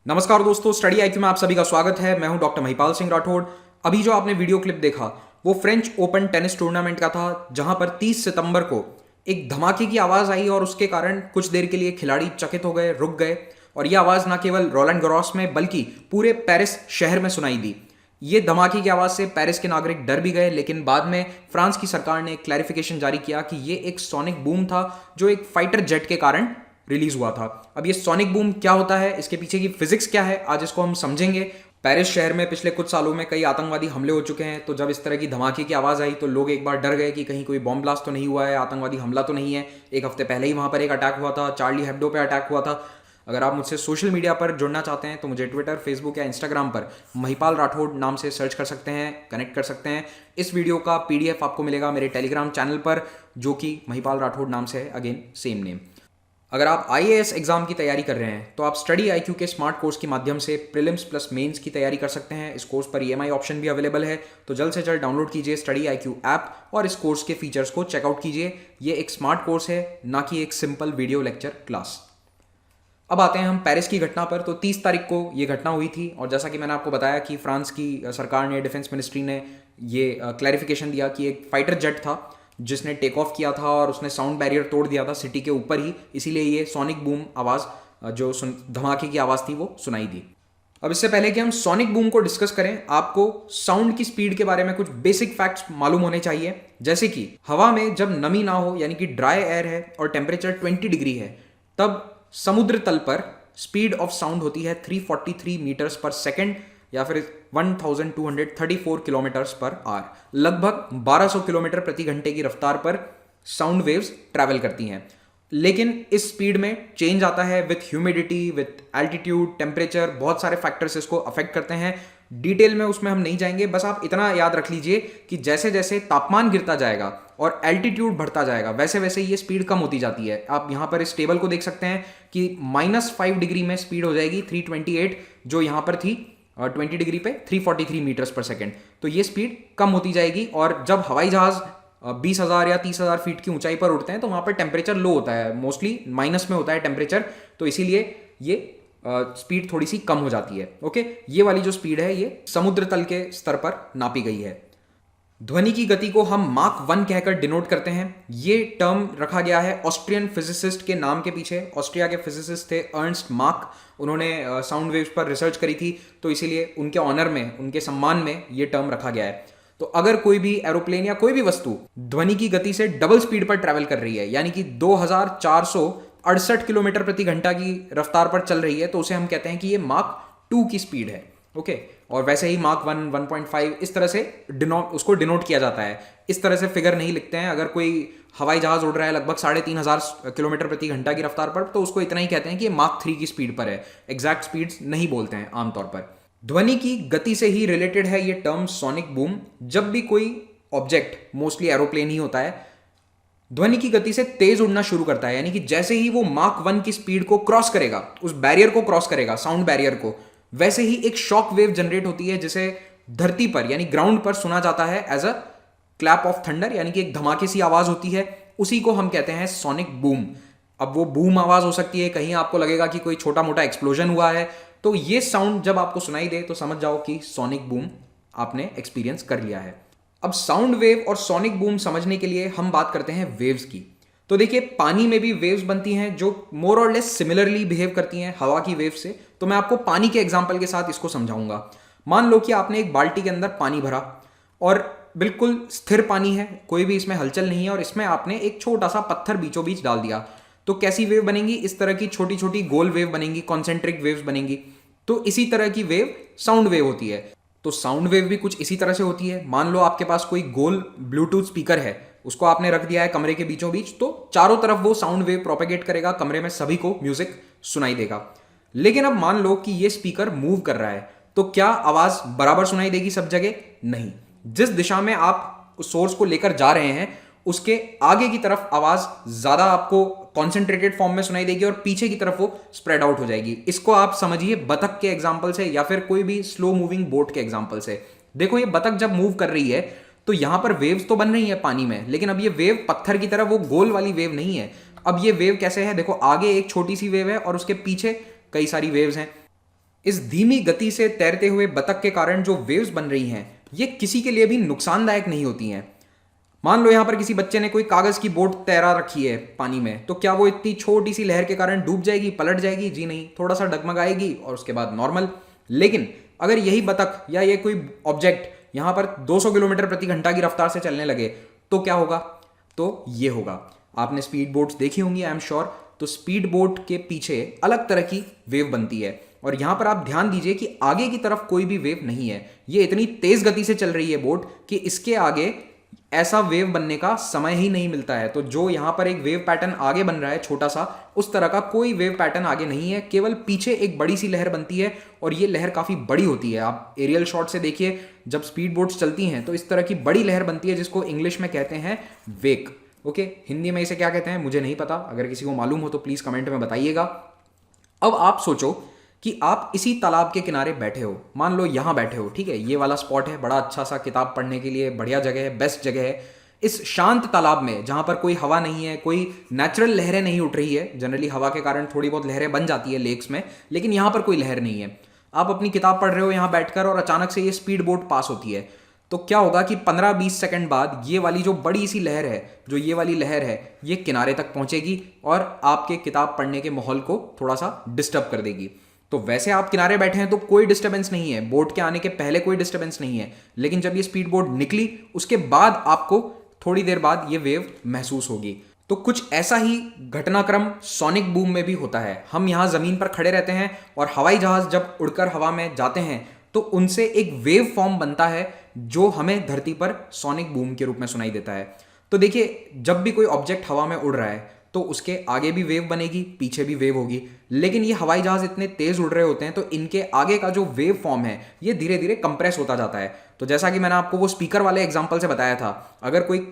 नमस्कार दोस्तों, study IQ में आप सभी का स्वागत है। मैं हूं डॉक्टर महिपाल सिंह राठौड़। अभी जो आपने वीडियो क्लिप देखा वो फ्रेंच ओपन टेनिस टूर्नामेंट का था, जहां पर 30 सितंबर को एक धमाके की आवाज आई और उसके कारण कुछ देर के लिए खिलाड़ी चकित हो गए, रुक गए। और यह आवाज ना केवल रोलैंड गॉरोस में बल्कि पूरे पेरिस शहर में सुनाई दी। ये धमाके की आवाज से पेरिस के नागरिक डर भी गए, लेकिन बाद में फ्रांस की सरकार ने क्लैरिफिकेशन जारी किया कि ये एक सोनिक बूम था जो एक फाइटर जेट के कारण रिलीज हुआ था। अब ये सोनिक बूम क्या होता है, इसके पीछे की फिजिक्स क्या है, आज इसको हम समझेंगे। पेरिस शहर में पिछले कुछ सालों में कई आतंकवादी हमले हो चुके हैं, तो जब इस तरह की धमाके की आवाज आई तो लोग एक बार डर गए कि कहीं कोई बॉम्ब ब्लास्ट तो नहीं हुआ है, आतंकवादी हमला तो नहीं है। एक हफ्ते पहले ही वहां पर एक अटैक हुआ था, चार्ली हेब्डो पे अटैक हुआ था। अगर आप मुझसे सोशल मीडिया पर जुड़ना चाहते हैं तो मुझे ट्विटर, फेसबुक या इंस्टाग्राम पर महिपाल राठौड़ नाम से सर्च कर सकते हैं, कनेक्ट कर सकते हैं। इस वीडियो का पीडीएफ आपको मिलेगा मेरे टेलीग्राम चैनल पर, जो कि महिपाल राठौड़ नाम से है, अगेन सेम नेम। अगर आप आईएएस एग्जाम की तैयारी कर रहे हैं तो आप स्टडी आईक्यू के स्मार्ट कोर्स के माध्यम से प्रीलिम्स प्लस मेंस की तैयारी कर सकते हैं। इस कोर्स पर ईएमआई ऑप्शन भी अवेलेबल है, तो जल्द से जल्द डाउनलोड कीजिए स्टडी आईक्यू ऐप और इस कोर्स के फीचर्स को चेकआउट कीजिए। ये एक स्मार्ट कोर्स है, ना कि एक सिंपल वीडियो लेक्चर क्लास। अब आते हैं हम पेरिस की घटना पर। तो 30 तारीख को ये घटना हुई थी और जैसा कि मैंने आपको बताया कि फ्रांस की सरकार ने, डिफेंस मिनिस्ट्री ने ये क्लैरिफिकेशन दिया कि एक फाइटर जेट था जिसने टेक ऑफ किया था और उसने साउंड बैरियर तोड़ दिया था सिटी के ऊपर ही, इसीलिए ये सोनिक बूम आवाज़, जो धमाके की आवाज़ थी, वो सुनाई दी। अब इससे पहले कि हम सोनिक बूम को डिस्कस करें, आपको साउंड की स्पीड के बारे में कुछ बेसिक फैक्ट्स मालूम होने चाहिए। जैसे कि हवा में जब नमी ना हो, यानी कि ड्राई एयर है और टेम्परेचर 20 डिग्री है, तब समुद्र तल पर स्पीड ऑफ साउंड होती है 343 मीटर्स पर सेकेंड या फिर 1234 किलोमीटर्स पर आवर। लगभग 1200 किलोमीटर प्रति घंटे की रफ्तार पर साउंड वेव्स ट्रैवल करती हैं। लेकिन इस स्पीड में चेंज आता है with humidity, with altitude, temperature, बहुत सारे फैक्टर्स इसको अफेक्ट करते हैं। डिटेल में उसमें हम नहीं जाएंगे, बस आप इतना याद रख लीजिए कि जैसे जैसे तापमान गिरता जाएगा और एल्टीट्यूड बढ़ता जाएगा, वैसे वैसे ये स्पीड कम होती जाती है। आप यहाँ पर इस टेबल को देख सकते हैं कि -5 डिग्री में स्पीड हो जाएगी 328, जो यहाँ पर थी 20 डिग्री पे 343 मीटर्स पर सेकेंड। तो ये स्पीड कम होती जाएगी और जब हवाई जहाज 20,000 या 30,000 फीट की ऊंचाई पर उड़ते हैं तो वहाँ पर टेम्परेचर लो होता है, मोस्टली माइनस में होता है टेम्परेचर, तो इसीलिए ये स्पीड थोड़ी सी कम हो जाती है। ओके, ये वाली जो स्पीड है ये समुद्र तल के स्तर पर नापी गई है। ध्वनि की गति को हम माक 1 कहकर डिनोट करते हैं। ये टर्म रखा गया है ऑस्ट्रियन फिजिसिस्ट के नाम के पीछे। ऑस्ट्रिया के फिजिसिस्ट थे अर्नस्ट माक, उन्होंने साउंड वेव्स पर रिसर्च करी थी, तो इसीलिए उनके ऑनर में, उनके सम्मान में ये टर्म रखा गया है। तो अगर कोई भी एरोप्लेन या कोई भी वस्तु ध्वनि की गति से डबल स्पीड पर ट्रैवल कर रही है, यानी कि 2468 किलोमीटर प्रति घंटा की रफ्तार पर चल रही है, तो उसे हम कहते हैं कि ये माक 2 की स्पीड है। ओके, और वैसे ही माक 1, 1.5 इस तरह से उसको डिनोट किया जाता है। इस तरह से फिगर नहीं लिखते हैं। अगर कोई हवाई जहाज उड़ रहा है लगभग 3500 किलोमीटर प्रति घंटा की रफ्तार पर, तो उसको इतना ही कहते हैं कि ये माक 3 की स्पीड पर है। एग्जैक्ट स्पीड्स नहीं बोलते हैं आमतौर पर। ध्वनि की गति से ही रिलेटेड है ये टर्म सोनिक बूम। जब भी कोई ऑब्जेक्ट, मोस्टली एरोप्लेन ही होता है, ध्वनि की गति से तेज उड़ना शुरू करता है, यानी कि जैसे ही वो माक 1 की स्पीड को क्रॉस करेगा, उस बैरियर को क्रॉस करेगा, साउंड बैरियर को, वैसे ही एक शॉक वेव जनरेट होती है जिसे धरती पर यानी ग्राउंड पर सुना जाता है as a clap of thunder, यानी कि एक धमाके सी आवाज होती है। उसी को हम कहते हैं सोनिक बूम। अब वो बूम आवाज हो सकती है, कहीं आपको लगेगा कि कोई छोटा मोटा एक्सप्लोजन हुआ है, तो ये साउंड जब आपको सुनाई दे तो समझ जाओ कि सोनिक बूम आपने एक्सपीरियंस कर लिया है। अब साउंड वेव और सोनिक बूम समझने के लिए हम बात करते हैं वेव्स की। तो देखिए, पानी में भी वेव्स बनती हैं जो मोर और लेस सिमिलरली बिहेव करती हैं हवा की वेव से। तो मैं आपको पानी के एग्जांपल के साथ इसको समझाऊंगा। मान लो कि आपने एक बाल्टी के अंदर पानी भरा और बिल्कुल स्थिर पानी है, कोई भी इसमें हलचल नहीं है, और इसमें आपने एक छोटा सा पत्थर बीचों बीच डाल दिया। तो कैसी वेव बनेंगी? इस तरह की छोटी छोटी गोल वेव बनेंगी, कॉन्सेंट्रिक वेव्स बनेंगी। तो इसी तरह की वेव साउंड वेव होती है। तो साउंड वेव भी कुछ इसी तरह से होती है। मान लो आपके पास कोई गोल ब्लूटूथ स्पीकर है, उसको आपने रख दिया है कमरे के बीचों बीच, तो चारों तरफ वो साउंड वेव प्रोपेगेट करेगा, कमरे में सभी को म्यूजिक सुनाई देगा। लेकिन अब मान लो कि ये स्पीकर मूव कर रहा है, तो क्या आवाज बराबर सुनाई देगी सब जगह? नहीं। जिस दिशा में आप उस सोर्स को लेकर जा रहे हैं उसके आगे की तरफ आवाज ज्यादा आपको कॉन्सेंट्रेटेड फॉर्म में सुनाई देगी और पीछे की तरफ वो स्प्रेड आउट हो जाएगी। इसको आप समझिए बतख के एग्जाम्पल से या फिर कोई भी स्लो मूविंग बोट के एग्जाम्पल से। देखो, ये बतख जब मूव कर रही है तो यहां पर वेव्स तो बन रही है पानी में, लेकिन अब ये वेव पत्थर की तरह वो गोल वाली वेव नहीं है। अब ये वेव कैसे है? देखो, आगे एक छोटी सी वेव है और उसके पीछे कई सारी वेव्स हैं। इस धीमी गति से तैरते हुए बतख के कारण जो वेव्स बन रही हैं ये किसी के लिए भी नुकसानदायक नहीं होती हैं। मान लो यहां पर किसी बच्चे ने कोई कागज की बोट तैरा रखी है पानी में, तो क्या वो इतनी छोटी सी लहर के कारण डूब जाएगी, पलट जाएगी? जी नहीं, थोड़ा सा डगमगाएगी और उसके बाद नॉर्मल। लेकिन अगर यही बतख या ये कोई ऑब्जेक्ट यहां पर 200 किलोमीटर प्रति घंटा की रफ्तार से चलने लगे तो क्या होगा? तो ये होगा। आपने स्पीड बोट्स देखी होंगी आई एम श्योर। तो स्पीड बोट के पीछे अलग तरह की वेव बनती है और यहां पर आप ध्यान दीजिए कि आगे की तरफ कोई भी वेव नहीं है। ये इतनी तेज गति से चल रही है बोट कि इसके आगे ऐसा वेव बनने का समय ही नहीं मिलता है। तो जो यहां पर एक वेव पैटर्न आगे बन रहा है छोटा सा, उस तरह का कोई वेव पैटर्न आगे नहीं है, केवल पीछे एक बड़ी सी लहर बनती है और ये लहर काफी बड़ी होती है। आप एरियल शॉट से देखिए, जब स्पीड बोट्स चलती हैं तो इस तरह की बड़ी लहर बनती है जिसको इंग्लिश में कहते हैं वेक। ओके, हिंदी में इसे क्या कहते हैं मुझे नहीं पता, अगर किसी को मालूम हो तो प्लीज कमेंट में बताइएगा। अब आप सोचो कि आप इसी तालाब के किनारे बैठे हो, मान लो यहां बैठे हो, ठीक है, ये वाला स्पॉट है, बड़ा अच्छा सा किताब पढ़ने के लिए बढ़िया जगह है, बेस्ट जगह है। इस शांत तालाब में जहां पर कोई हवा नहीं है, कोई नेचुरल लहरें नहीं उठ रही है, जनरली हवा के कारण थोड़ी बहुत लहरें बन जाती है लेक्स में, लेकिन यहां पर कोई लहर नहीं है। आप अपनी किताब पढ़ रहे हो यहां बैठकर और अचानक से ये स्पीड बोट पास होती है, तो क्या होगा कि 15-20 सेकंड बाद ये वाली जो बड़ी सी लहर है, जो ये वाली लहर है, ये किनारे तक पहुंचेगी और आपके किताब पढ़ने के माहौल को थोड़ा सा डिस्टर्ब कर देगी। तो वैसे आप किनारे बैठे हैं तो कोई डिस्टर्बेंस नहीं है, बोट के आने के पहले कोई डिस्टर्बेंस नहीं है, लेकिन जब ये स्पीड बोट निकली उसके बाद आपको थोड़ी देर बाद ये वेव महसूस होगी। तो कुछ ऐसा ही घटनाक्रम सोनिक बूम में भी होता है। हम यहाँ जमीन पर खड़े रहते हैं और हवाई जहाज जब उड़कर हवा में जाते हैं तो उनसे एक वेव फॉर्म बनता है जो हमें धरती पर सोनिक बूम के रूप में सुनाई देता है। तो देखिए, जब भी कोई ऑब्जेक्ट हवा में उड़ रहा है तो उसके आगे भी वेव बनेगी, पीछे भी वेव होगी, लेकिन ये हवाई जहाज इतने तेज उड़ रहे होते हैं तो इनके आगे का जो वेव फॉर्म है ये धीरे धीरे कंप्रेस होता जाता है। तो जैसा कि मैंने आपको वो स्पीकर वाले एग्जांपल से बताया था, अगर कोई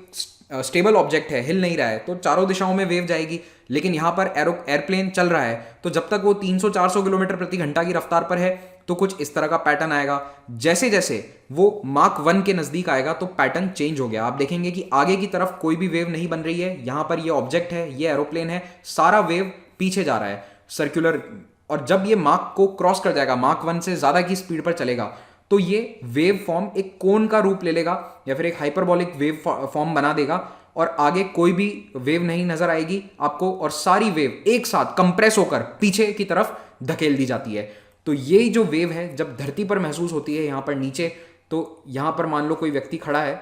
स्टेबल ऑब्जेक्ट है, हिल नहीं रहा है, तो चारों दिशाओं में वेव जाएगी। लेकिन यहाँ पर एयरप्लेन चल रहा है तो जब तक वो 300-400 किलोमीटर प्रति घंटा की रफ्तार पर है तो कुछ इस तरह का पैटर्न आएगा। जैसे जैसे वो माक 1 के नजदीक आएगा तो पैटर्न चेंज हो गया। आप देखेंगे कि आगे की तरफ कोई भी वेव नहीं बन रही है, यहां पर ये ऑब्जेक्ट है, ये एरोप्लेन है, सारा वेव पीछे जा रहा है सर्कुलर। और जब ये माक को क्रॉस कर जाएगा, माक 1 से ज्यादा की स्पीड पर चलेगा, तो ये वेव फॉर्म एक कोन का रूप ले लेगा या फिर एक हाइपरबॉलिक वेव फॉर्म बना देगा और आगे कोई भी वेव नहीं नजर आएगी आपको और सारी वेव एक साथ कंप्रेस होकर पीछे की तरफ धकेल दी जाती है। तो ये जो वेव है जब धरती पर महसूस होती है यहां पर नीचे, तो यहां पर मान लो कोई व्यक्ति खड़ा है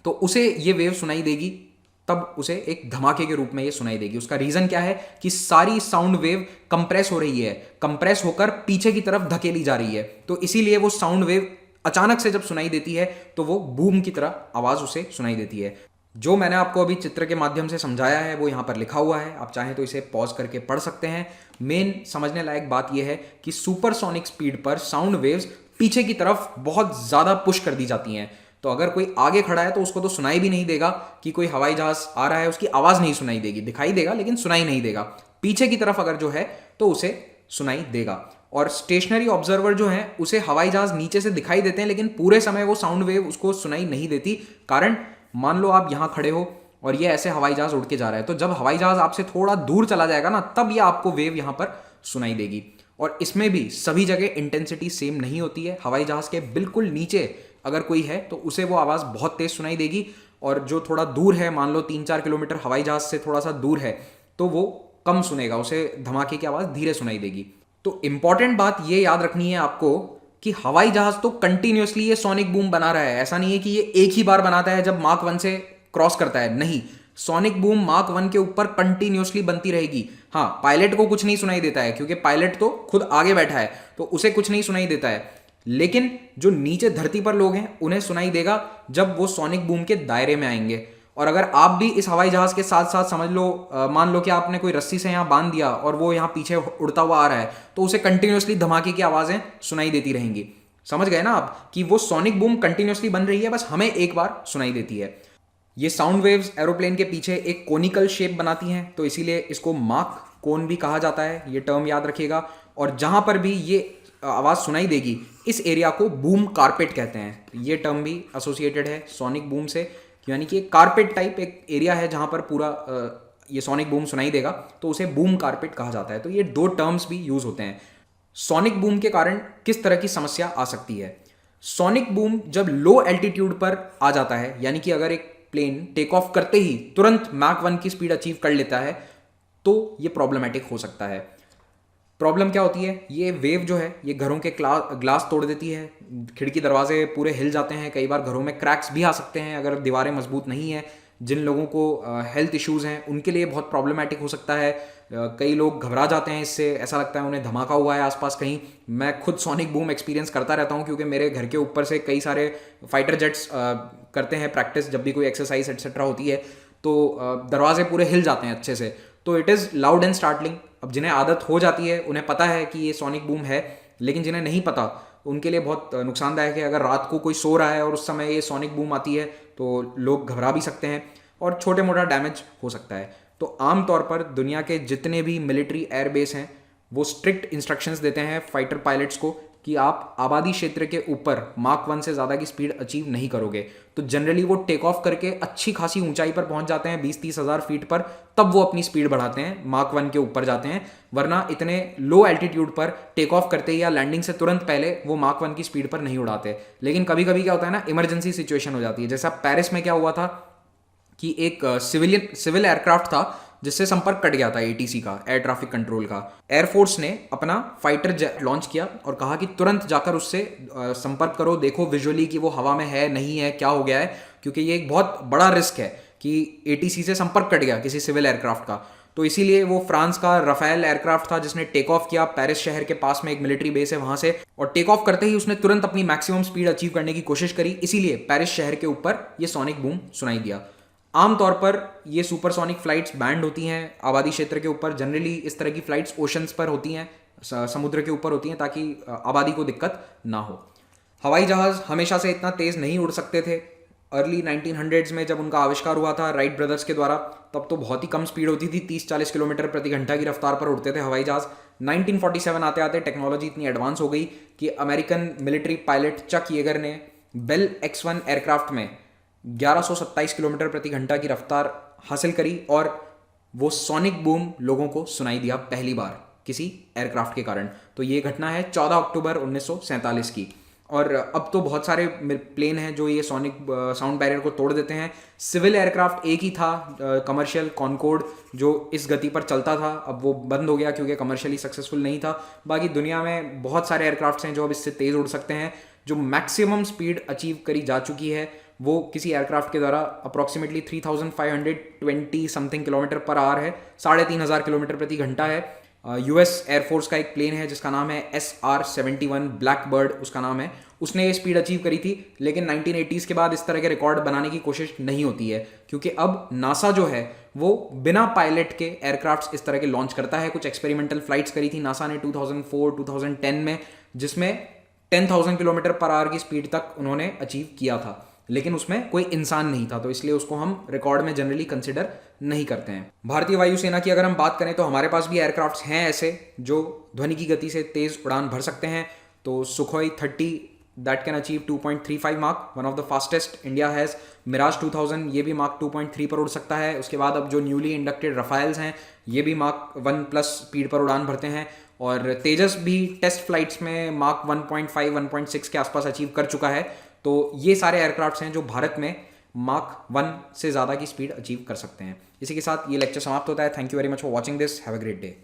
तो उसे ये वेव सुनाई देगी, तब उसे एक धमाके के रूप में ये सुनाई देगी। उसका रीजन क्या है कि सारी साउंड वेव कंप्रेस हो रही है, कंप्रेस होकर पीछे की तरफ धकेली जा रही है, तो इसीलिए वो साउंड वेव अचानक से जब सुनाई देती है तो वो बूम की तरह आवाज उसे सुनाई देती है। जो मैंने आपको अभी चित्र के माध्यम से समझाया है वो यहाँ पर लिखा हुआ है, आप चाहें तो इसे पॉज करके पढ़ सकते हैं। मेन समझने लायक बात यह है कि सुपरसोनिक स्पीड पर साउंड वेव्स पीछे की तरफ बहुत ज़्यादा पुश कर दी जाती हैं। तो अगर कोई आगे खड़ा है तो उसको तो सुनाई भी नहीं देगा कि कोई हवाई जहाज आ रहा है, उसकी आवाज़ नहीं सुनाई देगी, दिखाई देगा लेकिन सुनाई नहीं देगा। पीछे की तरफ अगर जो है तो उसे सुनाई देगा। और स्टेशनरी ऑब्जर्वर जो है उसे हवाई जहाज नीचे से दिखाई देते हैं लेकिन पूरे समय वो साउंड वेव उसको सुनाई नहीं देती। कारण मान लो आप यहां खड़े हो और ये ऐसे हवाई जहाज उड़ के जा रहा है, तो जब हवाई जहाज आपसे थोड़ा दूर चला जाएगा ना, तब ये आपको वेव यहां पर सुनाई देगी। और इसमें भी सभी जगह इंटेंसिटी सेम नहीं होती है। हवाई जहाज के बिल्कुल नीचे अगर कोई है तो उसे वो आवाज़ बहुत तेज सुनाई देगी, और जो थोड़ा दूर है, मान लो 3-4 किलोमीटर हवाई जहाज से थोड़ा सा दूर है, तो वो कम सुनेगा, उसे धमाके की आवाज़ धीरे सुनाई देगी। तो इंपॉर्टेंट बात ये याद रखनी है आपको कि हवाई जहाज तो कंटिन्यूअसली ये सोनिक बूम बना रहा है। ऐसा नहीं है कि ये एक ही बार बनाता है जब माक 1 से क्रॉस करता है, नहीं, सोनिक बूम माक 1 के ऊपर कंटिन्यूअसली बनती रहेगी। हाँ, पायलट को कुछ नहीं सुनाई देता है क्योंकि पायलट तो खुद आगे बैठा है तो उसे कुछ नहीं सुनाई देता है, लेकिन जो नीचे धरती पर लोग हैं उन्हें सुनाई देगा जब वो सोनिक बूम के दायरे में आएंगे। और अगर आप भी इस हवाई जहाज के साथ साथ समझ लो, मान लो कि आपने कोई रस्सी से यहाँ बांध दिया और वो यहाँ पीछे उड़ता हुआ आ रहा है, तो उसे कंटिन्यूअसली धमाके की आवाजें सुनाई देती रहेंगी। समझ गए ना आप कि वो सोनिक बूम कंटिन्यूअसली बन रही है, बस हमें एक बार सुनाई देती है। ये साउंड वेव्स एरोप्लेन के पीछे एक कोनिकल शेप बनाती हैं, तो इसीलिए इसको माक कोन भी कहा जाता है, ये टर्म याद रखिएगा। और जहां पर भी ये आवाज सुनाई देगी इस एरिया को बूम कारपेट कहते हैं। ये टर्म भी एसोसिएटेड है सोनिक बूम से, यानी कि कारपेट टाइप एक एरिया है जहां पर पूरा ये सोनिक बूम सुनाई देगा, तो उसे बूम कारपेट कहा जाता है। तो ये दो टर्म्स भी यूज होते हैं। सोनिक बूम के कारण किस तरह की समस्या आ सकती है। सोनिक बूम जब लो एल्टीट्यूड पर आ जाता है, यानी कि अगर एक प्लेन टेक ऑफ करते ही तुरंत मैक 1 की स्पीड अचीव कर लेता है, तो ये प्रॉब्लमेटिक हो सकता है। प्रॉब्लम क्या होती है, ये वेव जो है ये घरों के ग्लास तोड़ देती है, खिड़की दरवाजे पूरे हिल जाते हैं, कई बार घरों में क्रैक्स भी आ सकते हैं अगर दीवारें मजबूत नहीं है। जिन लोगों को हेल्थ इश्यूज़ हैं उनके लिए बहुत प्रॉब्लमेटिक हो सकता है। कई लोग घबरा जाते हैं इससे, ऐसा लगता है उन्हें धमाका हुआ है आसपास कहीं। मैं खुद सोनिक बूम एक्सपीरियंस करता रहता हूँ, क्योंकि मेरे घर के ऊपर से कई सारे फाइटर जेट्स करते हैं प्रैक्टिस, जब भी कोई एक्सरसाइज एटसेट्रा होती है तो दरवाजे पूरे हिल जाते हैं अच्छे से। तो it is loud and startling. अब जिन्हें आदत हो जाती है उन्हें पता है कि ये सोनिक बूम है, लेकिन जिन्हें नहीं पता उनके लिए बहुत नुकसानदायक है। अगर रात को कोई सो रहा है और उस समय ये सोनिक बूम आती है तो लोग घबरा भी सकते हैं और छोटे मोटा डैमेज हो सकता है। तो आमतौर पर दुनिया के जितने भी मिलिट्री एयरबेस हैं वो स्ट्रिक्ट इंस्ट्रक्शंस देते हैं फाइटर पायलट्स को कि आप आबादी क्षेत्र के ऊपर माक 1 से ज़्यादा की स्पीड अचीव नहीं करोगे। तो जनरली वो टेक ऑफ करके अच्छी खासी ऊंचाई पर पहुंच जाते हैं, 20-30 हज़ार फीट पर, तब वो अपनी स्पीड बढ़ाते हैं, माक 1 के ऊपर जाते हैं। वरना इतने लो एल्टीट्यूड पर टेक ऑफ करते या लैंडिंग से तुरंत पहले वो माक 1 की स्पीड पर नहीं उड़ाते। लेकिन कभी कभी क्या होता है ना, इमरजेंसी सिचुएशन हो जाती है। जैसा पेरिस में क्या हुआ था कि एक सिविल एयरक्राफ्ट था जिससे संपर्क कट गया था एटीसी का, एयर ट्रैफिक कंट्रोल का। एयरफोर्स ने अपना फाइटर जेट लॉन्च किया और कहा कि तुरंत जाकर उससे संपर्क करो, देखो विजुअली कि वो हवा में है नहीं है, क्या हो गया है, क्योंकि ये एक बहुत बड़ा रिस्क है कि एटीसी से संपर्क कट गया किसी सिविल एयरक्राफ्ट का। तो इसीलिए वो फ्रांस का रफेल एयरक्राफ्ट था जिसने टेक ऑफ किया पेरिस शहर के पास में एक मिलिट्री बेस है वहां से, और टेक ऑफ करते ही उसने तुरंत अपनी मैक्सिमम स्पीड अचीव करने की कोशिश करी। इसीलिए पेरिस शहर के ऊपर ये सोनिक बूम सुनाई दिया। आमतौर पर ये सुपरसोनिक फ्लाइट्स बैंड होती हैं आबादी क्षेत्र के ऊपर। जनरली इस तरह की फ्लाइट्स ओशंस पर होती हैं, समुद्र के ऊपर होती हैं, ताकि आबादी को दिक्कत ना हो। हवाई जहाज़ हमेशा से इतना तेज़ नहीं उड़ सकते थे। अर्ली 1900s में जब उनका आविष्कार हुआ था राइट ब्रदर्स के द्वारा, तब तो बहुत ही कम स्पीड होती थी, 30-40 किलोमीटर प्रति घंटा की रफ्तार पर उड़ते थे हवाई जहाज़। 1947 आते आते टेक्नोलॉजी इतनी एडवांस हो गई कि अमेरिकन मिलिट्री पायलट चक येगर ने बेल X-1 एयरक्राफ्ट में 1127 किलोमीटर प्रति घंटा की रफ्तार हासिल करी, और वो सोनिक बूम लोगों को सुनाई दिया पहली बार किसी एयरक्राफ्ट के कारण। तो ये घटना है 14 अक्टूबर 1947 की। और अब तो बहुत सारे प्लेन हैं जो ये सोनिक साउंड बैरियर को तोड़ देते हैं। सिविल एयरक्राफ्ट एक ही था, कमर्शियल कॉनकोर्ड, जो इस गति पर चलता था। अब वो बंद हो गया क्योंकि कमर्शियली सक्सेसफुल नहीं था। बाकी दुनिया में बहुत सारे एयरक्राफ्ट्स हैं जो अब इससे तेज़ उड़ सकते हैं। जो मैक्सिमम स्पीड अचीव करी जा चुकी है वो किसी एयरक्राफ्ट के द्वारा approximately 3520 something kilometre per hour है, 3500 किलोमीटर प्रति घंटा है। यूएस एयरफोर्स का एक प्लेन है जिसका नाम है SR-71 ब्लैकबर्ड, उसका नाम है। उसने ये स्पीड अचीव करी थी, लेकिन 1980s के बाद इस तरह के रिकॉर्ड बनाने की कोशिश नहीं होती है, क्योंकि अब नासा जो है वो बिना पायलट के एयरक्राफ्ट्स इस तरह के लॉन्च करता है। कुछ एक्सपेरिमेंटल फ्लाइट्स करी थी नासा ने 2004-2010 में, जिसमें 10,000 किलोमीटर पर आवर की स्पीड तक उन्होंने अचीव किया था, लेकिन उसमें कोई इंसान नहीं था, तो इसलिए उसको हम रिकॉर्ड में जनरली कंसिडर नहीं करते हैं। भारतीय वायुसेना की अगर हम बात करें तो हमारे पास भी एयरक्राफ्ट्स हैं ऐसे जो ध्वनि की गति से तेज उड़ान भर सकते हैं। तो सुखोई 30 दैट कैन अचीव 2.35 मार्क, one of the fastest India has. Mirage 2000 ये भी मार्क 2.3 पर उड़ सकता है। उसके बाद अब जो न्यूली इंडक्टेड रफाइल्स हैं ये भी मार्क 1+ स्पीड पर उड़ान भरते हैं, और तेजस भी टेस्ट फ्लाइट्स में मार्क 1.5-1.6 के आसपास अचीव कर चुका है। तो ये सारे एयरक्राफ्ट्स हैं जो भारत में मार्क 1 से ज़्यादा की स्पीड अचीव कर सकते हैं। इसी के साथ ये लेक्चर समाप्त होता है। Thank you very much for watching this. Have a great day.